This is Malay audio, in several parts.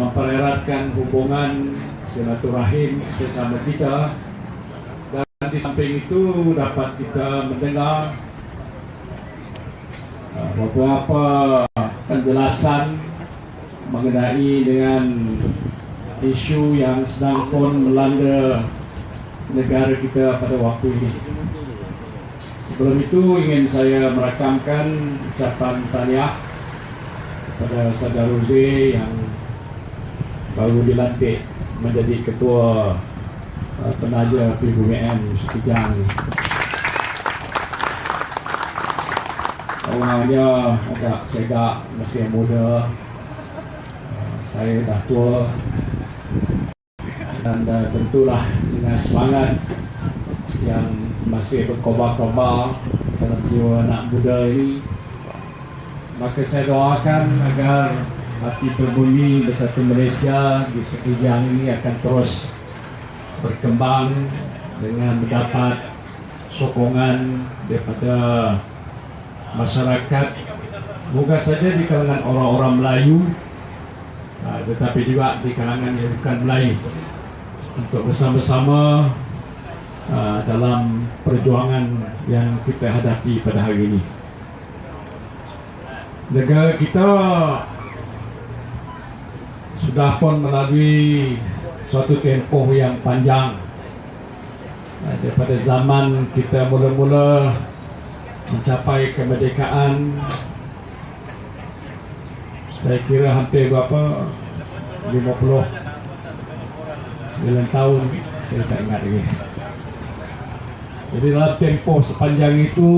mempereratkan hubungan silaturahim sesama kita, dan di samping itu dapat kita mendengar beberapa penjelasan mengenai dengan isu yang sedang pun melanda negara kita pada waktu ini. Sebelum itu ingin saya merakamkan ucapan tahniah kepada Saudara Rozi yang baru dilantik menjadi Ketua Penaja PBBM Sekejang. Awalnya agak segak, masih muda, saya dah tua, dan tentulah dengan semangat yang masih berkobar-kobar dalam jiwa anak muda ini, maka saya doakan agar hati berbunyi Bersatu Malaysia di Sekejang ini akan terus berkembang dengan mendapat sokongan daripada masyarakat, bukan saja di kalangan orang-orang Melayu, tetapi juga di kalangan yang bukan Melayu, untuk bersama-sama dalam perjuangan yang kita hadapi pada hari ini. Negara kita sudah pun melalui suatu tempoh yang panjang daripada zaman kita mula-mula mencapai kemerdekaan. Saya kira hampir berapa, 59 tahun, saya tak ingat lagi. Jadi dalam tempoh sepanjang itu,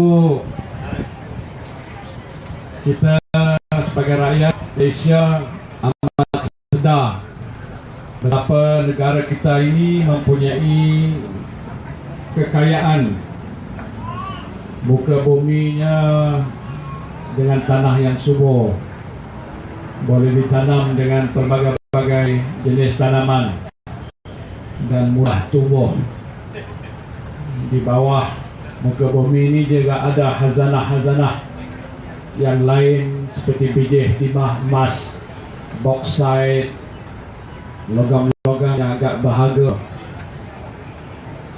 kita sebagai rakyat Malaysia amat sedar betapa negara kita ini mempunyai kekayaan muka buminya dengan tanah yang subur, boleh ditanam dengan pelbagai jenis tanaman dan mudah tumbuh. Di bawah muka bumi ini juga ada hazanah-hazanah yang lain seperti biji timah emas, bauxite, logam-logam yang agak berharga.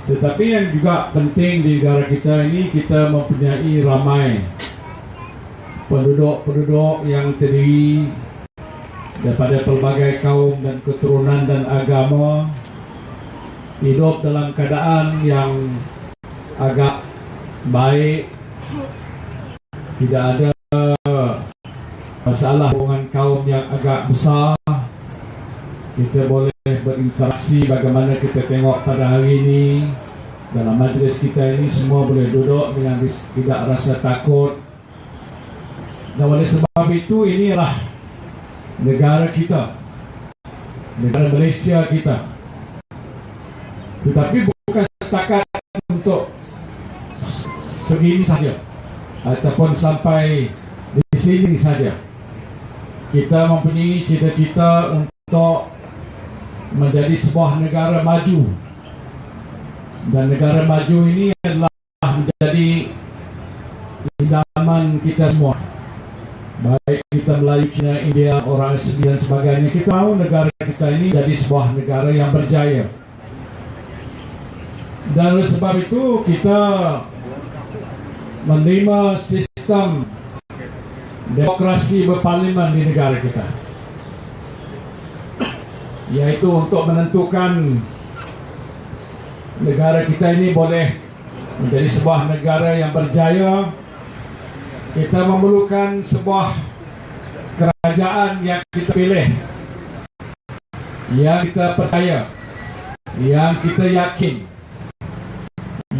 Tetapi yang juga penting di negara kita ini, kita mempunyai ramai penduduk-penduduk yang terdiri daripada pelbagai kaum dan keturunan dan agama, hidup dalam keadaan yang agak baik, tidak ada masalah hubungan kaum yang agak besar. Kita boleh berinteraksi bagaimana kita tengok pada hari ini. Dalam majlis kita ini semua boleh duduk dengan tidak rasa takut. Dan oleh sebab itu, inilah negara kita, negara Malaysia kita. Tetapi bukan setakat untuk segini saja ataupun sampai di sini saja. Kita mempunyai cita-cita untuk menjadi sebuah negara maju, dan negara maju ini adalah menjadi idaman kita semua, baik kita Melayu, Cina, India, orang Asia dan sebagainya. Kita mahu negara kita ini jadi sebuah negara yang berjaya. Dan oleh sebab itu kita menerima sistem demokrasi berparlimen di negara kita, yaitu untuk menentukan negara kita ini boleh menjadi sebuah negara yang berjaya. Kita memerlukan sebuah kerajaan yang kita pilih, yang kita percaya, yang kita yakin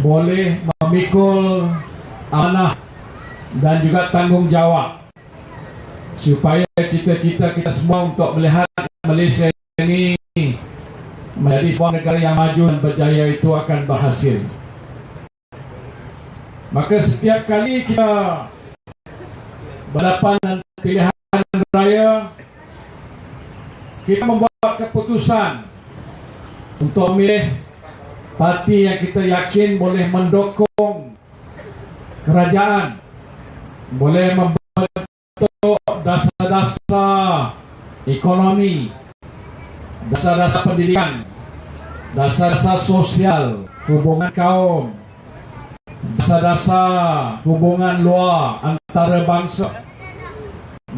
boleh memikul amanah dan juga tanggung jawab, supaya cita-cita kita semua untuk melihat Malaysia ini menjadi sebuah negara yang maju dan berjaya itu akan berhasil. Maka setiap kali kita berhadapan dengan pilihan raya, kita membuat keputusan untuk memilih parti yang kita yakin boleh mendukung kerajaan, boleh membentuk dasar-dasar ekonomi dasar-dasar pendidikan, dasar-dasar sosial, hubungan kaum, dasar-dasar hubungan luar antara bangsa,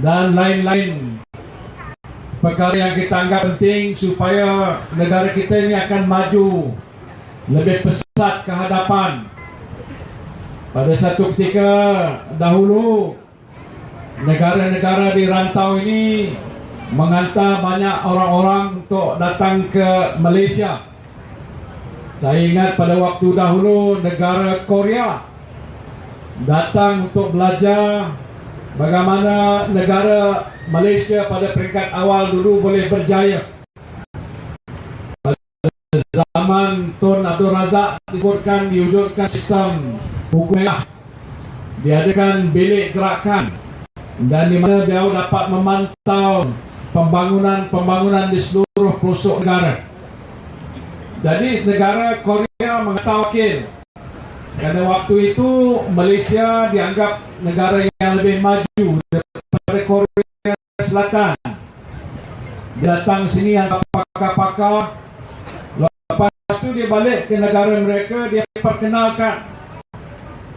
dan lain-lain perkara yang kita anggap penting supaya negara kita ini akan maju lebih pesat ke hadapan. Pada satu ketika dahulu, negara-negara di rantau ini menghantar banyak orang-orang untuk datang ke Malaysia. Saya ingat pada waktu dahulu negara Korea datang untuk belajar bagaimana negara Malaysia pada peringkat awal dulu boleh berjaya. Pada zaman Tun Abdul Razak disebutkan diwujudkan sistem hukum merah, diadakan bilik gerakan, dan di mana beliau dapat memantau pembangunan di seluruh pelosok negara. Jadi negara Korea mengetahui karena waktu itu Malaysia dianggap negara yang lebih maju daripada Korea Selatan. Datang sini yang pakar-pakar, lepas itu dia balik ke negara mereka, dia perkenalkan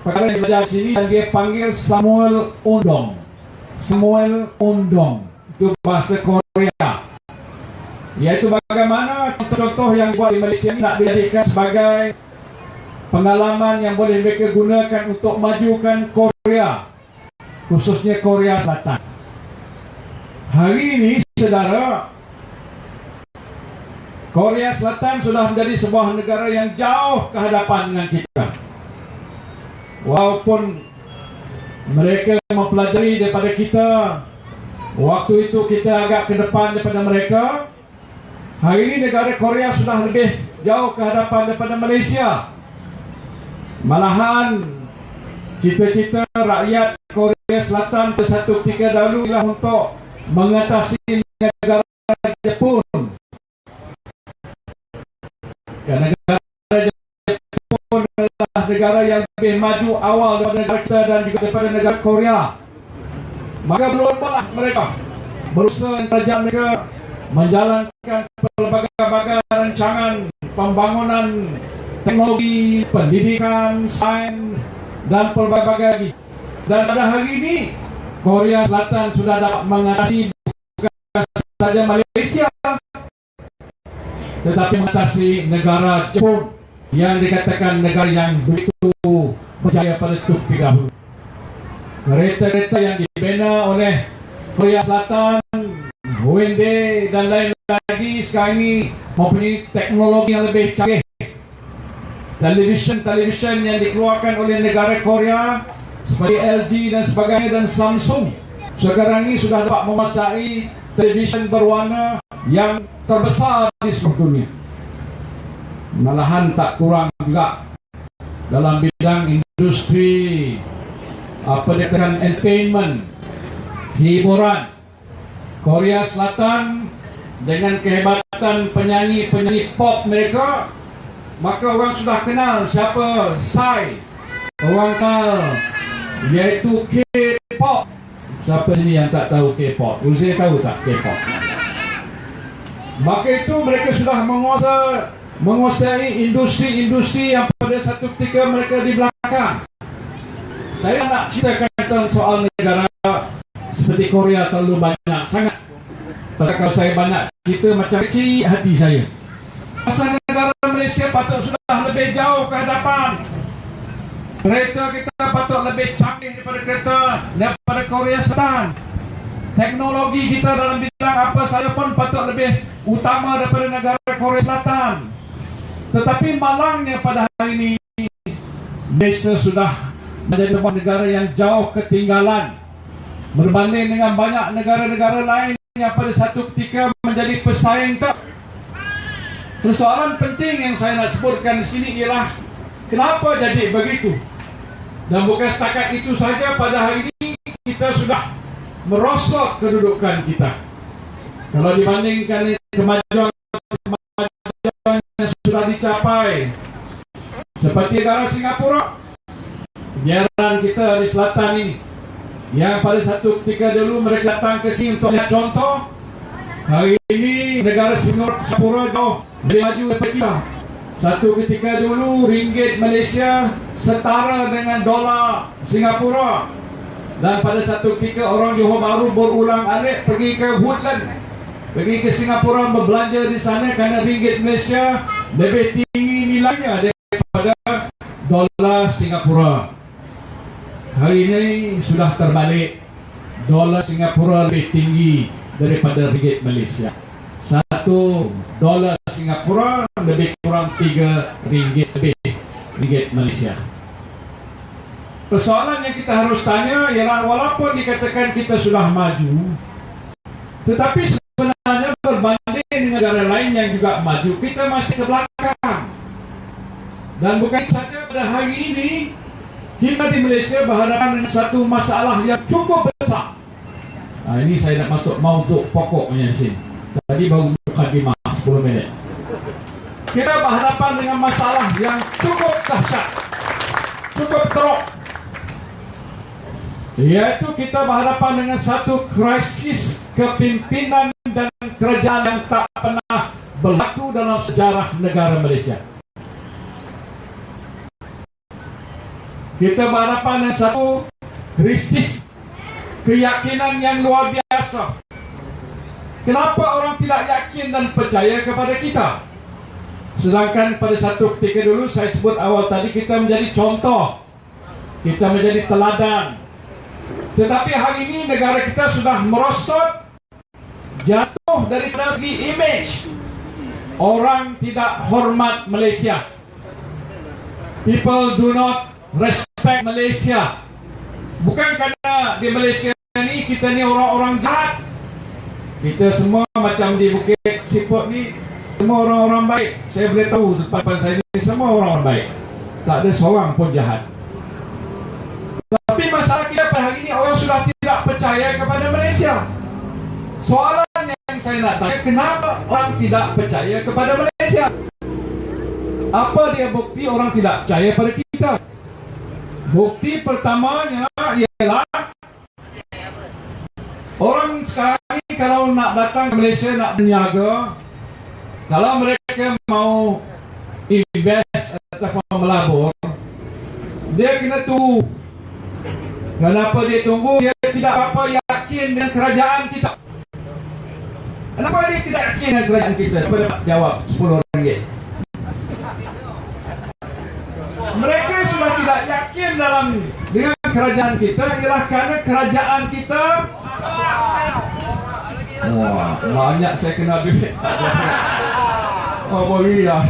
perkara yang belajar sini dan dia panggil Samuel Undong. Samuel Undong itu bahasa Korea, yaitu bagaimana contoh-contoh yang dibuat di Malaysia ini nak dijadikan sebagai pengalaman yang boleh mereka gunakan untuk majukan Korea, khususnya Korea Selatan. Hari ini, saudara, Korea Selatan sudah menjadi sebuah negara yang jauh ke hadapan dengan kita. Walaupun mereka mempelajari daripada kita, waktu itu kita agak ke depan daripada mereka. Hari ini negara Korea sudah lebih jauh ke hadapan daripada Malaysia. Malahan cita-cita rakyat Korea Selatan pada satu ketika dahulu ialah untuk mengatasi negara Jepun. Kerana negara Jepun adalah negara yang lebih maju awal daripada negara kita dan juga daripada negara Korea. Maka berlombalah mereka berusaha kerajaan mereka menjalankan pelbagai rancangan pembangunan teknologi, pendidikan, sains, dan pelbagai lagi. Dan pada hari ini Korea Selatan sudah dapat mengatasi bukan saja Malaysia, tetapi mengatasi negara Jepun yang dikatakan negara yang begitu berjaya pada satu ketika dahulu. Kereta-kereta yang dibina oleh Korea Selatan, HMD dan lain lagi sekarang ini mempunyai teknologi yang lebih canggih. Televisyen yang dikeluarkan oleh negara Korea seperti LG dan sebagainya dan Samsung sekarang ini sudah dapat menguasai televisyen berwarna yang terbesar di seluruh dunia. Malahan tak kurang juga dalam bidang industri dikatakan entertainment, hiburan. Korea Selatan dengan kehebatan penyanyi-penyanyi pop mereka, maka orang sudah kenal siapa Psy. Orang kenal iaitu K-pop. Siapa sini yang tak tahu K-pop? Saya tahu tak K-pop? Maka itu mereka sudah menguasai industri-industri yang pada satu ketika mereka di belakang. Saya nak ceritakan tentang soal negara seperti Korea terlalu banyak sangat. Pasal kalau saya banyak cerita macam kecil hati saya. Pasal negara Malaysia patut sudah lebih jauh ke hadapan. Kereta kita patut lebih canggih daripada Korea Selatan. Teknologi kita dalam bidang apa saja pun patut lebih utama daripada negara Korea Selatan. Tetapi malangnya pada hari ini Malaysia sudah menjadi sebuah negara yang jauh ketinggalan berbanding dengan banyak negara-negara lain yang pada satu ketika menjadi pesaing tak. Persoalan penting yang saya nak sebutkan di sini ialah kenapa jadi begitu. Dan bukan setakat itu saja, pada hari ini kita sudah merosot kedudukan kita. Kalau dibandingkan kemajuan yang sudah dicapai seperti negara Singapura, jiran kita di selatan ini, yang pada satu ketika dulu mereka datang ke sini untuk lihat contoh, Hari ini negara Singapura jauh lebih maju daripada kita. Satu ketika dulu ringgit Malaysia setara dengan dolar Singapura. Dan pada satu ketika orang Johor Bahru berulang-alik pergi ke Woodland, pergi ke Singapura berbelanja di sana kerana ringgit Malaysia lebih tinggi nilainya daripada dolar Singapura. Hari ini sudah terbalik. Dolar Singapura lebih tinggi daripada ringgit Malaysia. Satu dolar Singapura lebih kurang 3 ringgit lebih ringgit Malaysia. Persoalan yang kita harus tanya ialah walaupun dikatakan kita sudah maju, tetapi sebenarnya berbanding dengan negara lain yang juga maju, kita masih ke belakang. Dan bukan saja pada hari ini, kita di Malaysia berhadapan dengan satu masalah yang cukup besar. Nah, ini saya nak masuk untuk pokoknya di sini. Tadi baru mukadimah 10 minit. Kita berhadapan dengan masalah yang cukup dahsyat, cukup teruk. Iaitu kita berhadapan dengan satu krisis kepimpinan dan kerajaan yang tak pernah berlaku dalam sejarah negara Malaysia. Kita berhadapan dengan satu krisis keyakinan yang luar biasa. Kenapa orang tidak yakin dan percaya kepada kita? Sedangkan pada satu ketika dulu saya sebut awal tadi, kita menjadi contoh, kita menjadi teladan. Tetapi hari ini negara kita sudah merosot, jatuh daripada segi image. Orang tidak hormat Malaysia. People do not respect Malaysia. Bukan kerana di Malaysia ni kita ni orang-orang jahat. Kita semua macam di Bukit Siput ni, semua orang-orang baik. Saya boleh tahu depan saya ni semua orang-orang baik. Tak ada seorang pun jahat. Tapi masalah kita pada hari ini, orang sudah tidak percaya kepada Malaysia. Soalan yang saya nak tanya, kenapa orang tidak percaya kepada Malaysia? Apa dia bukti orang tidak percaya pada kita? Bukti pertamanya ialah orang sekarang ni kalau nak datang ke Malaysia, nak berniaga, kalau mereka mau invest ataupun melabur, dia kena tunggu. Kenapa dia tunggu? Dia tidak apa yakin dengan kerajaan kita. Kenapa dia tidak yakin dengan kerajaan kita? Siapa dapat jawab? RM10. Mereka sudah tidak yakin dengan kerajaan kita ialah kerana kerajaan kita. Wah, banyak saya kena bibit. Oh, boleh lah.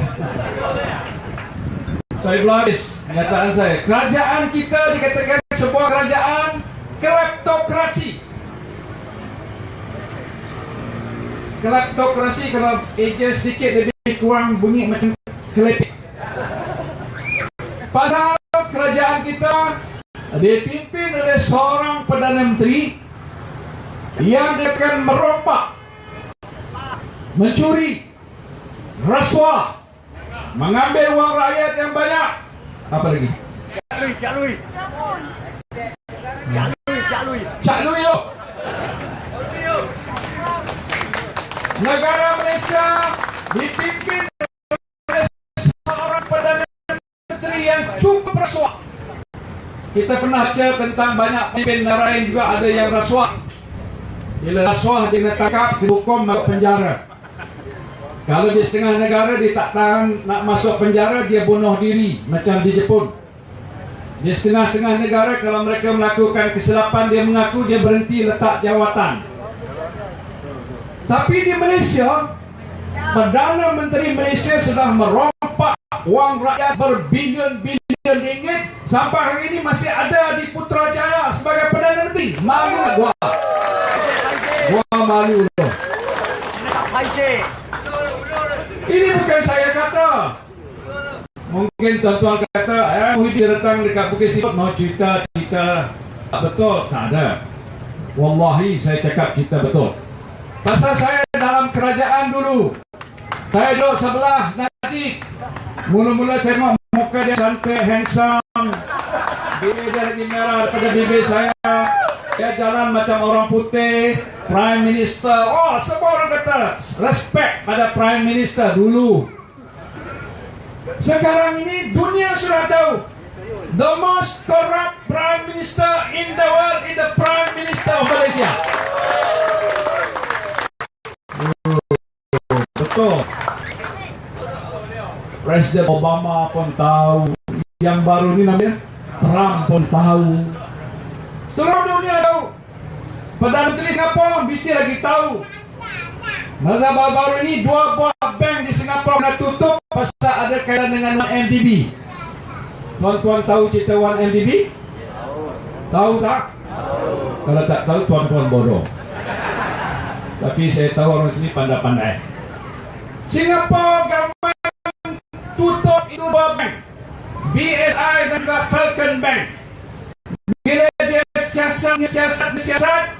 Saya beladis kenyataan saya. Kerajaan kita dikatakan sebuah kerajaan kleptokrasi. Kleptokrasi kalau eja sedikit lebih kurang bunyi macam kelepek. Pasal kerajaan kita dipimpin oleh seorang Perdana Menteri yang akan merompak, mencuri, rasuah, mengambil wang rakyat yang banyak. Apa lagi? Cak Lui. Negara Malaysia dipimpin oleh seorang Perdana Menteri yang cukup rasuah. Kita pernah baca tentang banyak pemimpin negara yang juga ada yang rasuah. Bila rasuah dia kena tangkap, dihukum masuk penjara. Kalau di setengah negara dia tak tahan nak masuk penjara, dia bunuh diri macam di Jepun. Di setengah-setengah negara kalau mereka melakukan kesilapan, dia mengaku dia berhenti letak jawatan. Tapi di Malaysia, Perdana Menteri Malaysia sudah merompak wang rakyat berbilion-bilion ringgit. Sampai hari ini masih ada di Putrajaya sebagai Perdana Menteri. Malu gua. Gua malu loh. Ini bukan saya kata. Mungkin tuan-tuan kata, Muhyiddin datang dekat Bukit Siput mau cerita-cerita. Tak betul, tak ada. Wallahi saya cakap cerita betul. Pasal saya dalam kerajaan dulu, saya duduk sebelah Najib. Mula-mula saya tengok muka dia cantik, handsome. Bibir dia lagi merah daripada bibir saya. Dia jalan macam orang putih, Prime Minister. Oh, semua orang kata respect pada Prime Minister dulu. Sekarang ini dunia sudah tahu, the most corrupt Prime Minister in the world is the Prime Minister of Malaysia. Betul. Presiden Obama pun tahu, yang baru ini namanya Trump pun tahu. Seluruh dunia tahu. Perdana Menteri Singapura mesti lagi tahu. Masa baru-baru ini 2 buah bank di Singapura kena tutup pasal ada kaitan dengan 1MDB. Tuan-tuan tahu cerita 1MDB? Tahu tak? Kalau tak tahu, tuan-tuan bodoh. Tapi saya tahu orang sini pandai-pandai. Singapura government tutup itu 2 bank, BSI dan juga Falcon Bank. Bila dia siasat,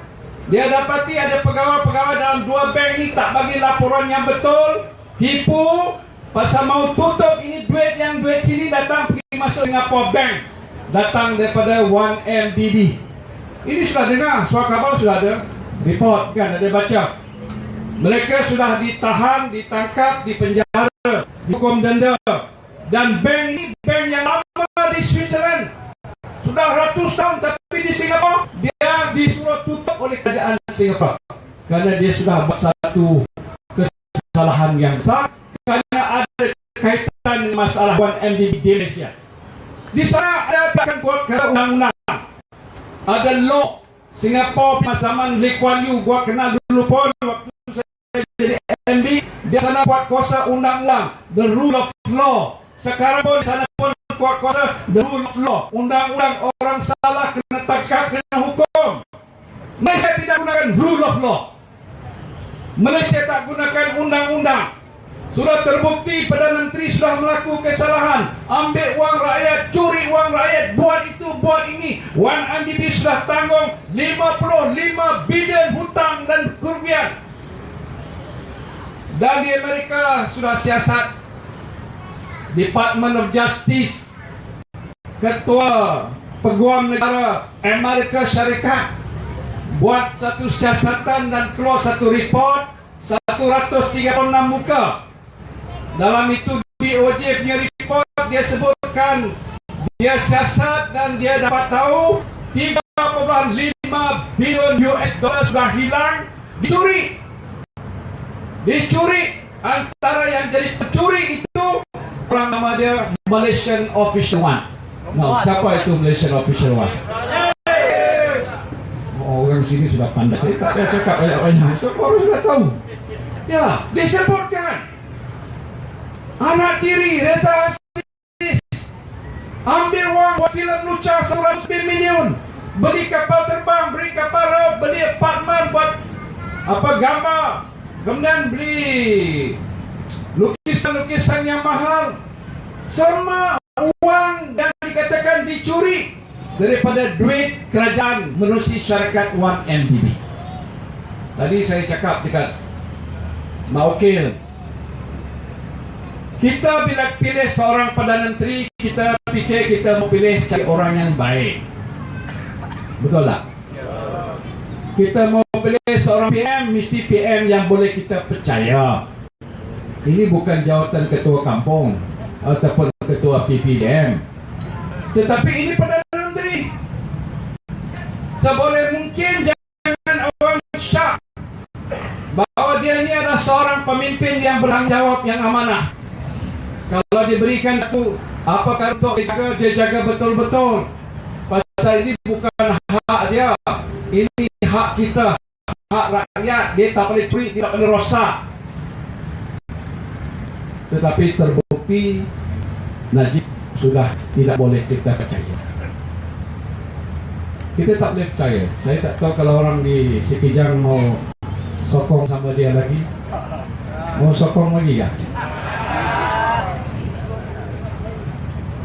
dia dapati ada pegawai-pegawai dalam 2 bank ini tak bagi laporan yang betul, tipu, pasal mau tutup ini duit sini datang pergi masuk Singapore Bank, datang daripada 1MDB. Ini sudah dengar, suara khabar sudah ada report kan, ada baca. Mereka sudah ditahan, ditangkap, dipenjara, dihukum denda. Dan bank ini bank yang lama di Switzerland, sudah ratus tahun, tapi di Singapura dia disuruh tutup oleh kerajaan Singapura kerana dia sudah buat satu kesalahan yang besar, kerana ada kaitan masalah 1MDB di Malaysia. Di sana ada akan buat undang-undang, ada law. Singapura zaman Lee Kuan Yew, gua kenal dulu pun waktu saya jadi MB, dia sana buat kuasa undang-undang, the rule of law. Sekarang pun sana pun kuat kuasa the rule of law, undang-undang. Orang salah kena tangkap, kena hukum. Malaysia tidak gunakan rule of law, Malaysia tak gunakan undang-undang. Sudah terbukti Perdana Menteri sudah melakukan kesalahan, ambil wang rakyat, curi wang rakyat, buat itu, buat ini. 1MDB sudah tanggung 55 bilion hutang dan kerugian. Dan di Amerika sudah siasat, Department of Justice, Ketua Peguam Negara Amerika Syarikat buat satu siasatan dan keluar satu report 136 muka. Dalam itu DOJ punya report, dia sebutkan dia siasat dan dia dapat tahu 3,5 bilion US dollar sudah hilang, dicuri. Antara yang jadi pencuri itu orang nama dia Malaysian Official One. Siapa itu Malaysian Official One? Orang sini sudah pandai. Saya tak payah cakap banyak-banyak, semua orang sudah tahu. Ya, disebutkan anak tiri Reza Aziz ambil wang buat filem Lucah 100 million, beli kapal terbang, beli kapal laut, beli apartmen buat gambar, kemudian beli lukisan-lukisan yang mahal. Semua uang dan dikatakan dicuri daripada duit kerajaan menerusi syarikat 1MDB. Tadi saya cakap dekat Maukil, kita bila pilih seorang Perdana Menteri, kita fikir kita mau pilih cari orang yang baik. Betul tak? Kita mau pilih seorang PM, mesti PM yang boleh kita percaya. Ini bukan jawatan ketua kampung ataupun ketua PPDM, tetapi ini Perdana Menteri. Seboleh mungkin jangan orang syak bahawa dia ini adalah seorang pemimpin yang bertanggungjawab, yang amanah. Kalau diberikan apakah untuk dia jaga betul-betul. Pasal ini bukan hak dia, ini hak kita, hak rakyat. Dia tak boleh curi, tidak boleh rosak. Tetapi terbukti Najib sudah tidak boleh kita percaya. Kita tak boleh percaya. Saya tak tahu kalau orang di Sekijang mau sokong sama dia lagi. Mau sokong lagi tak?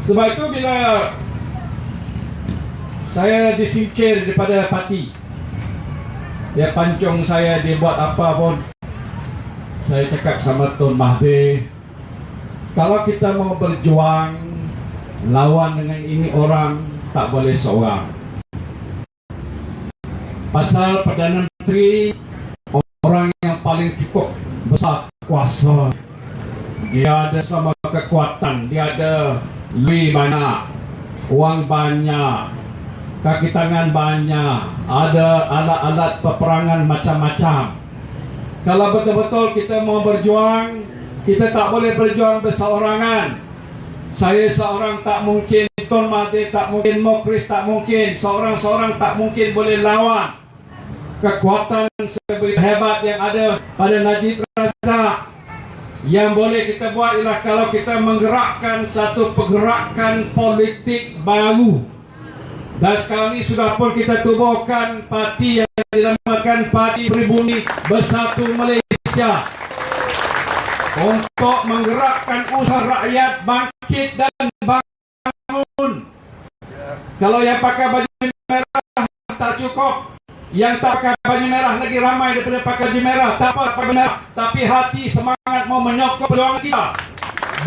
Sebab itu bila saya disingkir daripada parti, dia pancung saya, dia buat apa pun, saya cakap sama Tun Mahathir, kalau kita mau berjuang lawan dengan ini orang, tak boleh seorang. Pasal Perdana Menteri orang yang paling cukup besar kuasa. Dia ada sama kekuatan, dia ada lebih banyak, uang banyak, kaki tangan banyak, ada alat-alat peperangan macam-macam. Kalau betul-betul kita mau berjuang, kita tak boleh berjuang berseorangan. Saya seorang tak mungkin, Tun Mahathir tak mungkin, Mukhriz tak mungkin, seorang-seorang tak mungkin boleh lawan kekuatan sebegitu hebat yang ada pada Najib Razak. Yang boleh kita buat ialah kalau kita menggerakkan satu pergerakan politik baru. Dan sekarang ini sudah pun kita tubuhkan parti yang dinamakan Parti Pribumi Bersatu Malaysia untuk menggerakkan usaha rakyat bangkit dan bangun. Kalau yang pakai baju merah tak cukup, yang tak pakai baju merah lagi ramai daripada pakai baju merah. Tak apa pakai merah, tapi hati semangat mau menyokong perjuangan kita.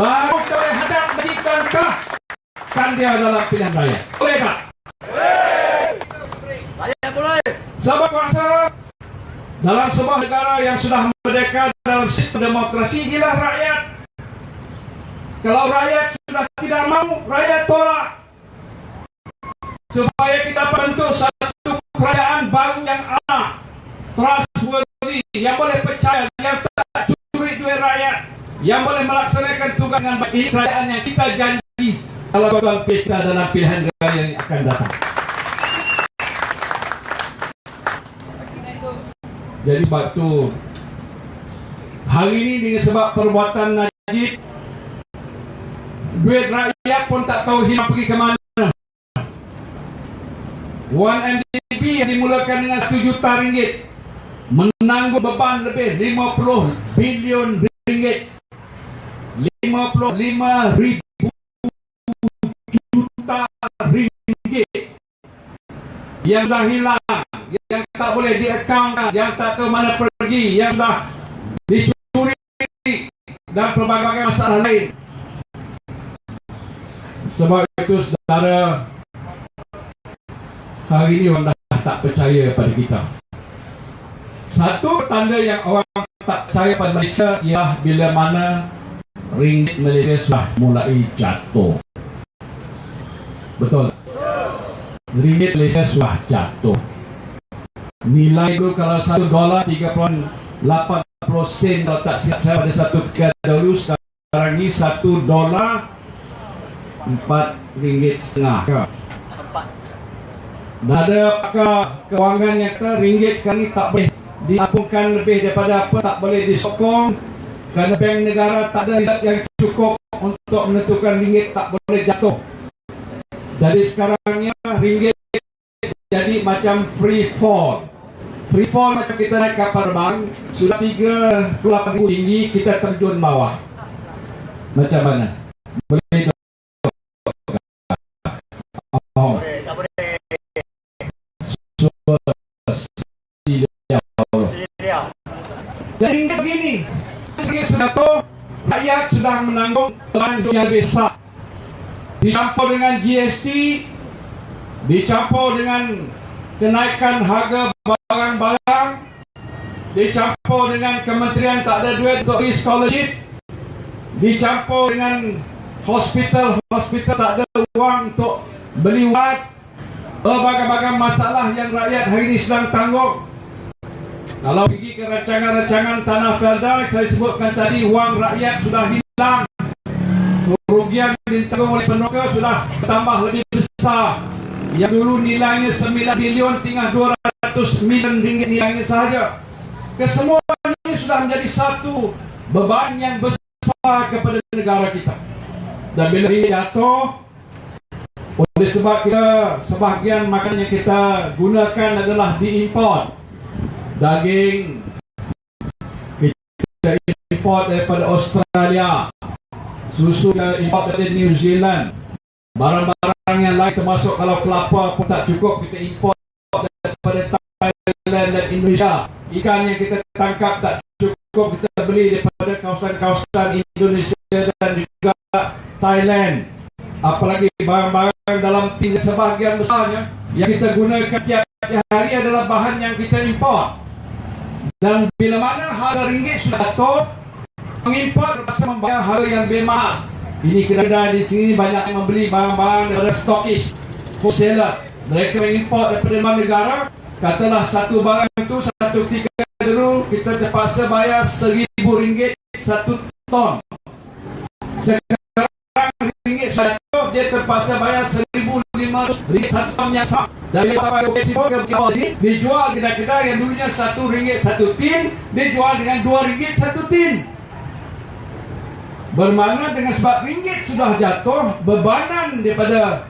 Baru kita boleh hadap menjadikan kan dia dalam pilihan raya. Boleh tak? Boleh. Sebab kuasa dalam sebuah negara yang sudah merdeka dalam sistem demokrasi ialah rakyat. Kalau rakyat sudah tidak mau, rakyat tolak. Supaya kita bentuk satu kerajaan baru yang amanah, trustworthy, yang boleh percaya, yang tak curi duit rakyat, yang boleh melaksanakan tugas dengan baik. Ini kerajaan yang kita janji kalau kita dalam pilihan raya yang akan datang. Jadi sebab itu hari ini dengan sebab perbuatan Najib, duit rakyat pun tak tahu hilang pergi ke mana. 1MDB yang dimulakan dengan 1 juta ringgit menanggung beban lebih 50 bilion ringgit, 55,000 juta ringgit yang sudah hilang, yang tak boleh di account, yang tak tahu mana pergi, yang sudah dicuri dan pelbagai masalah lain. Sebab itu saudara, hari ini orang dah tak percaya pada kita. Satu tanda yang orang tak percaya pada Malaysia ialah bila mana ringgit Malaysia sudah mulai jatuh. Betul? Ringgit Malaysia sudah jatuh. Nilai itu kalau $1 3.80 sen, kalau tak silap saya pada satu ketika dahulu, sekarang ini $1 RM4.50. Dan ada pakar kewangan yang kata ringgit sekarang ini tak boleh diapungkan lebih daripada apa, tak boleh disokong kerana bank negara tak ada riset yang cukup untuk menentukan ringgit tak boleh jatuh. Jadi sekarangnya ringgit jadi macam free fall. Free fall macam kita naik kapal terbang, sudah 38,000 tinggi, kita terjun bawah. Macam mana? Boleh itu? Oh. Tak boleh. Jadi begini, sudah tahu rakyat sudah menanggung beban yang lebih besar. Dicampur dengan GST, dicampur dengan kenaikan harga barang-barang, dicampur dengan kementerian tak ada duit untuk beri scholarship, dicampur dengan hospital tak ada wang untuk beli ubat. Berbagai-bagai masalah yang rakyat hari ini sedang tanggung. Kalau pergi ke rancangan-rancangan tanah Felda, saya sebutkan tadi, wang rakyat sudah hilang. Kerugian yang ditanggung oleh peneroka sudah bertambah lebih besar. Yang dulu nilainya 9 bilion, tinggal 200 milion ringgit nilainya sahaja. Kesemuanya sudah menjadi satu beban yang besar kepada negara kita. Dan bila ini jatuh, oleh sebab kita sebahagian makanan yang kita gunakan adalah diimport. Daging kita import daripada Australia, susu kita import dari New Zealand, barang-barang yang lain termasuk kalau kelapa pun tak cukup, kita import daripada Thailand dan Indonesia. Ikan yang kita tangkap tak cukup, kita beli daripada kawasan-kawasan Indonesia dan juga Thailand. Apalagi barang-barang dalam sebahagian besarnya yang kita gunakan tiap hari adalah bahan yang kita import. Dan bila mana harga ringgit sudah jatuh, mengimport terpaksa membayar harga yang lebih mahal. Ini kedai-kedai di sini banyak yang membeli barang-barang daripada stokis, wholesaler. Mereka mengimport daripada luar negara. Katalah satu barang itu, satu tiket dulu, kita terpaksa bayar RM1,000 satu ton. Sekarang ringgit sudah jatuh, dia terpaksa bayar RM1,500 satu ton yang sama. Dari sampai ke bawah sini, dijual kedai-kedai yang dulunya RM1 satu tin, dijual dengan RM2 satu tin. Bermakna dengan sebab ringgit sudah jatuh, bebanan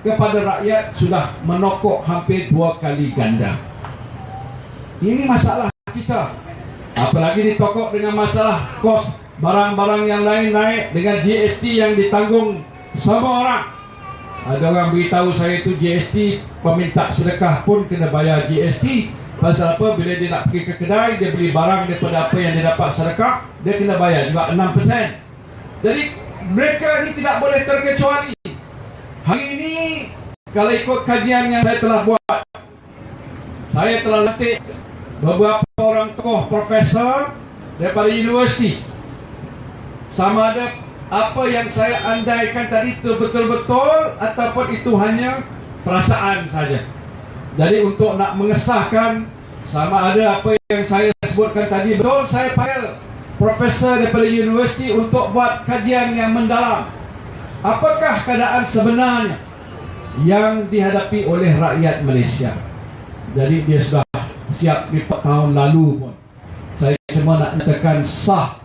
kepada rakyat sudah menokok hampir 2 kali ganda. Ini masalah kita. Apalagi ditokok dengan masalah kos barang-barang yang lain naik dengan GST yang ditanggung semua orang. Ada orang beritahu saya itu GST, peminta sedekah pun kena bayar GST. Pasal apa? Bila dia nak pergi ke kedai, dia beli barang daripada apa yang dia dapat sedekah, dia kena bayar juga 6%. Jadi mereka ini tidak boleh terkecuali. Hari ini kalau ikut kajian yang saya telah buat, saya telah latih beberapa orang tokoh profesor daripada universiti. Sama ada apa yang saya andaikan tadi itu betul-betul ataupun itu hanya perasaan saja. Jadi untuk nak mengesahkan sama ada apa yang saya sebutkan tadi betul, saya panggil profesor daripada universiti untuk buat kajian yang mendalam. Apakah keadaan sebenarnya yang dihadapi oleh rakyat Malaysia? Jadi dia sudah siap di tahun lalu pun. Saya cuma nak nyatakan sah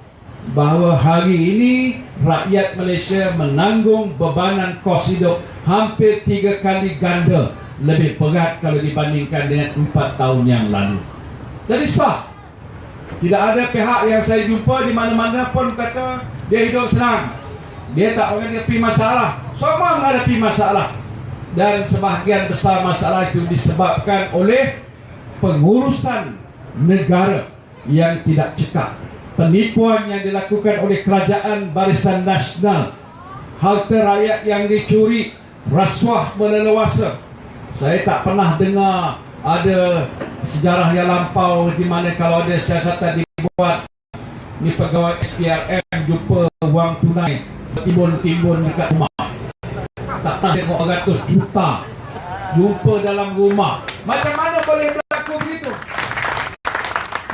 bahawa hari ini rakyat Malaysia menanggung bebanan kos hidup hampir 3 kali ganda lebih berat kalau dibandingkan dengan 4 tahun yang lalu. Jadi sah. Tidak ada pihak yang saya jumpa di mana-mana pun kata dia hidup senang, dia tak menghadapi masalah. Semua menghadapi masalah. Dan sebahagian besar masalah itu disebabkan oleh pengurusan negara yang tidak cekap, penipuan yang dilakukan oleh kerajaan Barisan Nasional, harta rakyat yang dicuri, rasuah berleluasa. Saya tak pernah dengar ada sejarah yang lampau di mana kalau ada siasatan dibuat ni pegawai SPRM jumpa wang tunai timbun-timbun dekat rumah, tak pernah tengok 100 juta jumpa dalam rumah. Macam mana boleh berlaku begitu?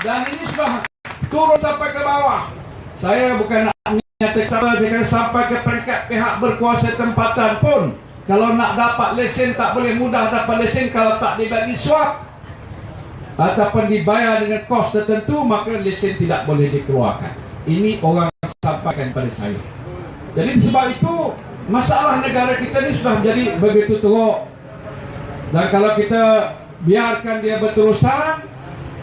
Dan ini sudah turun sampai ke bawah. Saya bukan nak nyatakan sampai ke peringkat pihak berkuasa tempatan pun. Kalau nak dapat lesen tak boleh mudah dapat lesen kalau tak dibagi suap ataupun dibayar dengan kos tertentu, maka lesen tidak boleh dikeluarkan. Ini orang sampaikan pada saya. Jadi sebab itu masalah negara kita ini sudah menjadi begitu teruk. Dan kalau kita biarkan dia berterusan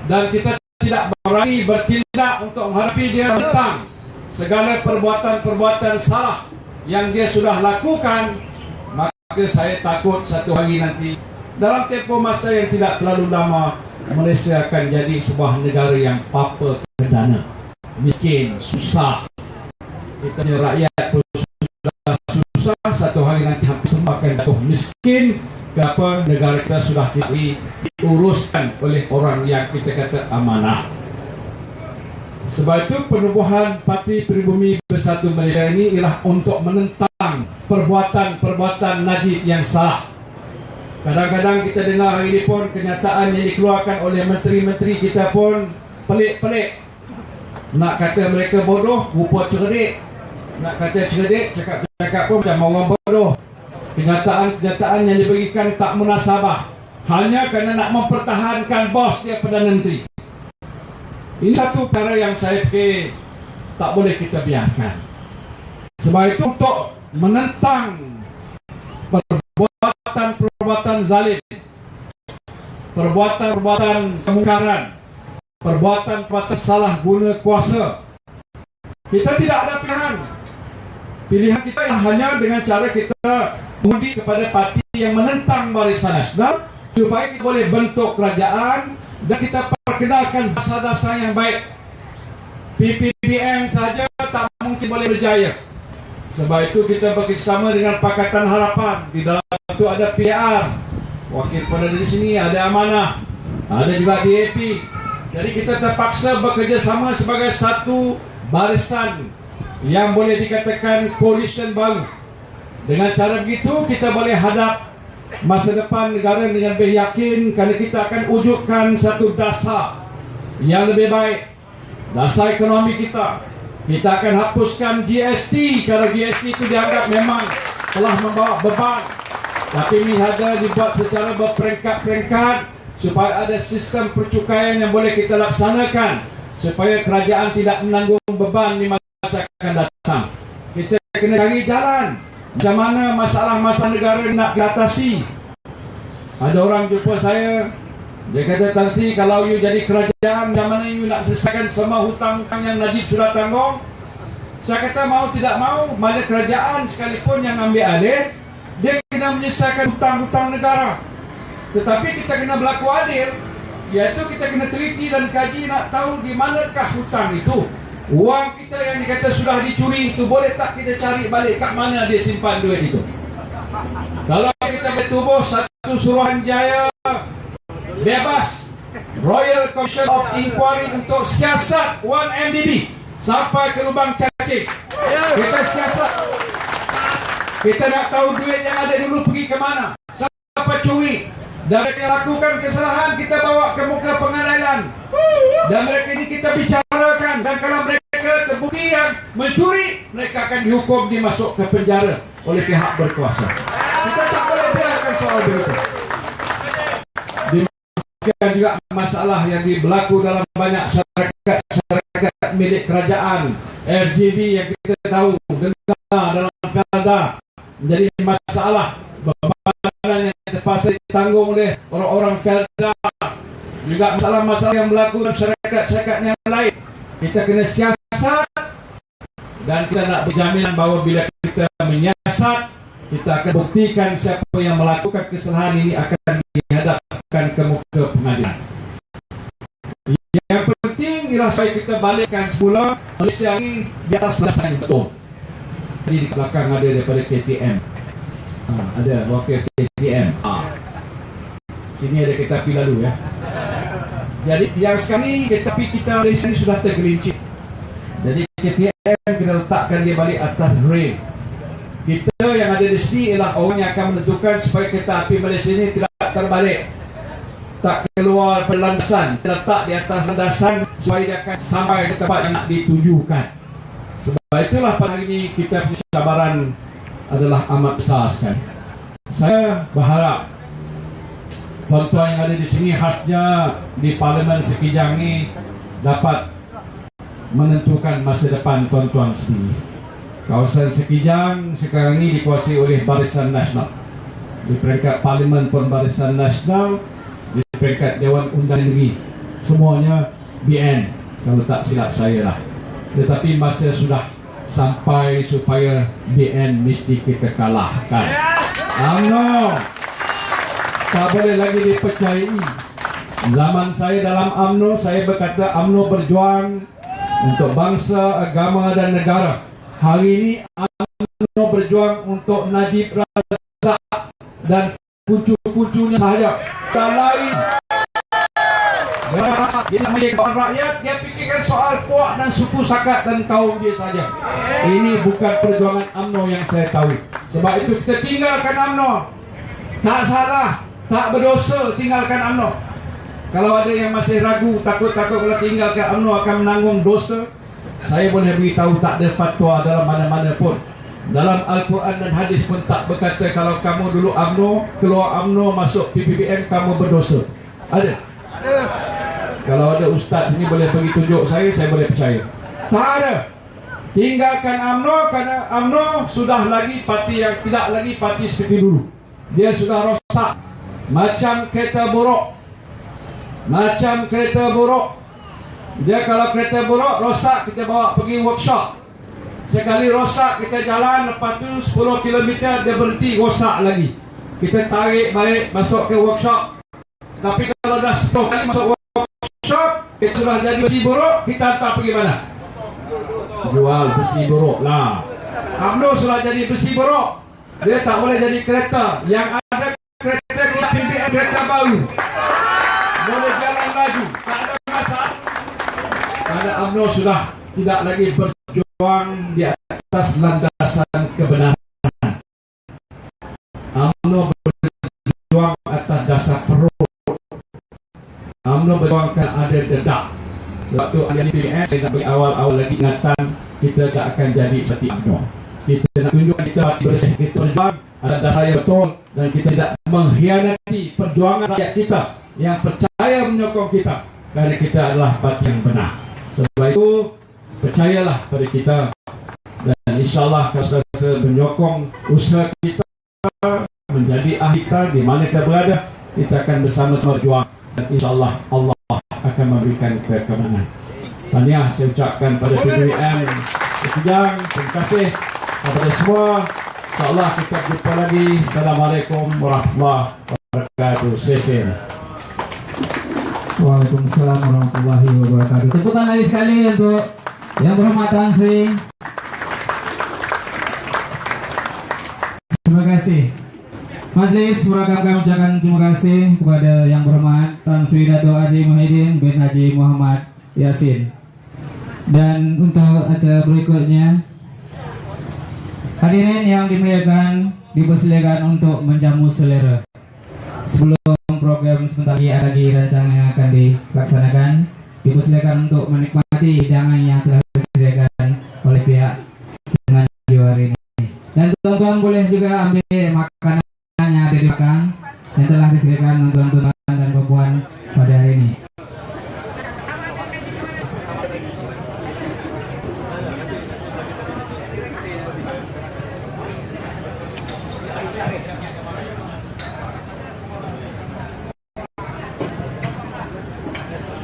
dan kita tidak berani bertindak untuk menghadapi dia tentang segala perbuatan-perbuatan salah yang dia sudah lakukan, maka saya takut satu hari nanti dalam tempoh masa yang tidak terlalu lama Malaysia akan jadi sebuah negara yang papa kedana, miskin, susah. Kita punya rakyat pun sudah susah, satu hari nanti hampir semua akan jatuh miskin. Kenapa? Negara kita sudah tidak diuruskan oleh orang yang kita kata amanah. Sebab itu penubuhan Parti Pribumi Bersatu Malaysia ini ialah untuk menentang perbuatan-perbuatan Najib yang salah. Kadang-kadang kita dengar hari ini pun kenyataan yang dikeluarkan oleh menteri-menteri kita pun pelik-pelik. Nak kata mereka bodoh, rupa cerdik. Nak kata cerdik, cakap-cakap pun macam orang bodoh. Kenyataan-kenyataan yang diberikan tak munasabah, hanya kerana nak mempertahankan bos dia Perdana Menteri. Ini satu perkara yang saya fikir tak boleh kita biarkan. Sebab itu untuk menentang perbuatan-perbuatan zalim, perbuatan-perbuatan kemungkaran, perbuatan-perbuatan salah guna kuasa, kita tidak ada pilihan. Pilihan kita hanya dengan cara kita mengundi kepada parti yang menentang Barisan Nasional supaya kita boleh bentuk kerajaan dan kita perkenalkan dasar-dasar yang baik. PPBM saja tak mungkin boleh berjaya. Sebab itu kita bekerjasama dengan Pakatan Harapan. Di dalam itu ada PR, wakil perdana di sini, ada Amanah, ada juga DAP. Jadi kita terpaksa bekerja sama sebagai satu barisan yang boleh dikatakan coalition baru. Dengan cara begitu kita boleh hadap masa depan negara dengan lebih yakin, kerana kita akan wujudkan satu dasar yang lebih baik, dasar ekonomi kita. Kita akan hapuskan GST kerana GST itu dianggap memang telah membawa beban, tapi ini ada dibuat secara berperingkat-peringkat supaya ada sistem percukaian yang boleh kita laksanakan supaya kerajaan tidak menanggung beban di masa akan datang. Kita kena cari jalan macam mana masalah-masalah negara nak diatasi. Ada orang jumpa saya, dia kata, Tan Sri, kalau you jadi kerajaan, macam mana you nak selesaikan semua hutang yang Najib sudah tanggung? Saya kata mau tidak mau, mana kerajaan sekalipun yang ambil alih, dia kena menyelesaikan hutang-hutang negara. Tetapi kita kena berlaku adil, iaitu kita kena teliti dan kaji nak tahu di manakah hutang itu. Wang kita yang dikata sudah dicuri itu, boleh tak kita cari balik kat mana dia simpan duit itu. Kalau kita bertubuh satu Suruhanjaya bebas, Royal Commission of Inquiry untuk siasat 1MDB sampai ke lubang cacing, kita siasat. Kita nak tahu duit yang ada dulu pergi ke mana, siapa curi, dan mereka lakukan kesalahan kita bawa ke muka pengadilan, dan mereka ini kita bicarakan. Dan kalau mereka terbukti yang mencuri, mereka akan dihukum, dimasuk ke penjara oleh pihak berkuasa. Kita tak boleh biarkan soal begitu. Demikian juga masalah yang berlaku dalam banyak syarikat milik kerajaan, RGB yang kita tahu dengar dalam Felda menjadi masalah, bebanan yang terpaksa ditanggung oleh orang-orang Felda. Juga masalah-masalah yang berlaku dalam syarikat-syarikat yang lain. Kita kena siasat, dan kita nak berjaminan bahawa bila kita menyiasat, kita akan buktikan siapa yang melakukan kesalahan ini akan dihadapkan ke muka pengadilan. Yang penting ialah supaya kita balikkan semula Malaysia ini di atas dasar yang betul. Tadi di belakang ada daripada KTM, ada wakil KTM. Sini ada kereta api lalu ya. Jadi yang sekarang ni kereta api kita Malaysia ni sudah tergelincir. Jadi KTM kita letakkan dia balik atas rail. Kita yang ada di sini ialah orang yang akan menentukan supaya kereta api Malaysia ini tidak terbalik, tak keluar pada landasan, letak di atas landasan supaya dia akan sampai ke tempat yang nak ditujukan. Sebab itulah pada hari ini kita punya cabaran adalah amat besar sekali. Saya berharap tuan-tuan yang ada di sini, khasnya di Parlimen Sekijang ini, dapat menentukan masa depan tuan-tuan sendiri. Kawasan Sekijang sekarang ini dikuasai oleh Barisan Nasional. Di peringkat Parlimen pun Barisan Nasional, di peringkat Dewan Undangan Negeri semuanya BN, kalau tak silap saya lah. Tetapi masa sudah sampai supaya BN mesti kita kalahkan. UMNO tak boleh lagi dipercayai. Zaman saya dalam UMNO, saya berkata UMNO berjuang untuk bangsa, agama dan negara. Hari ini UMNO berjuang untuk Najib Razak dan kucu-kucunya sahaja. Tak lain. Dia nak menjadi rakyat, dia fikirkan soal puak dan suku sakat dan kaum dia saja. Ini bukan perjuangan UMNO yang saya tahu. Sebab itu kita tinggalkan UMNO. Tak salah, tak berdosa tinggalkan UMNO. Kalau ada yang masih ragu, takut-takut kalau tinggalkan UMNO akan menanggung dosa, saya boleh beritahu tak ada fatwa dalam mana-mana pun. Dalam Al-Quran dan hadis pun tak berkata kalau kamu dulu UMNO, keluar UMNO, masuk PPPM, kamu berdosa. Ada? Kalau ada ustaz sini boleh pergi tunjuk saya boleh percaya. Tak ada. Tinggalkan UMNO kerana UMNO sudah lagi parti yang tidak lagi parti seperti dulu. Dia sudah rosak. Macam kereta buruk. Macam kereta buruk. Dia kalau kereta buruk rosak, kita bawa pergi workshop. Sekali rosak kita jalan, lepas tu 10 km dia berhenti, rosak lagi. Kita tarik balik, masuk ke workshop. Tapi kalau dah 10 kali masuk workshop, kita sudah jadi besi buruk, kita hantar pergi mana? Jual besi buruk lah. UMNO sudah jadi besi buruk, dia tak boleh jadi kereta. Yang ada kereta PPM kereta baru boleh sudah tidak lagi berjuang di atas landasan kebenaran. UMNO berjuang atas dasar perut. UMNO berjuang kan ada dedak. Sebab tu hari PPM saya nak beri awal-awal lagi ingatan, kita tak akan jadi seperti UMNO. Kita nak tunjukkan kita bersih, kita berjuang atas dasar yang betul, dan kita tidak mengkhianati perjuangan rakyat kita yang percaya menyokong kita, kerana kita adalah parti yang benar. Sebab itu percayalah pada kita, dan insyaAllah kalau saudara menyokong usaha kita menjadi ahli kita di mana kita berada, kita akan bersama-sama berjuang, dan insyaAllah Allah akan memberikan kemenangan. Tahniah saya ucapkan pada PPM Sekejang. Terima kasih kepada semua. InsyaAllah kita jumpa lagi. Assalamualaikum warahmatullahi wabarakatuh. Sesen. Waalaikumsalam warahmatullahi wabarakatuh. Tepuk tangan lagi sekali untuk yang berhormat Tan Sri. Terima kasih. Masih Murakab kami ucapkan terima kasih kepada yang berhormat Tan Sri Dato' Haji Muhyiddin bin Haji Muhammad Yasin. Dan untuk acara berikutnya, hadirin yang dimuliakan, dipersilakan untuk menjamu selera. Sebelum program sebentar lagi rencana yang akan dilaksanakan, dipersilakan untuk menikmati hidangan yang telah disediakan oleh pihak pengunjung hari ini. Dan tuan-tuan boleh juga ambil makanan yang ada di belakang yang telah disediakan tuan-tuan.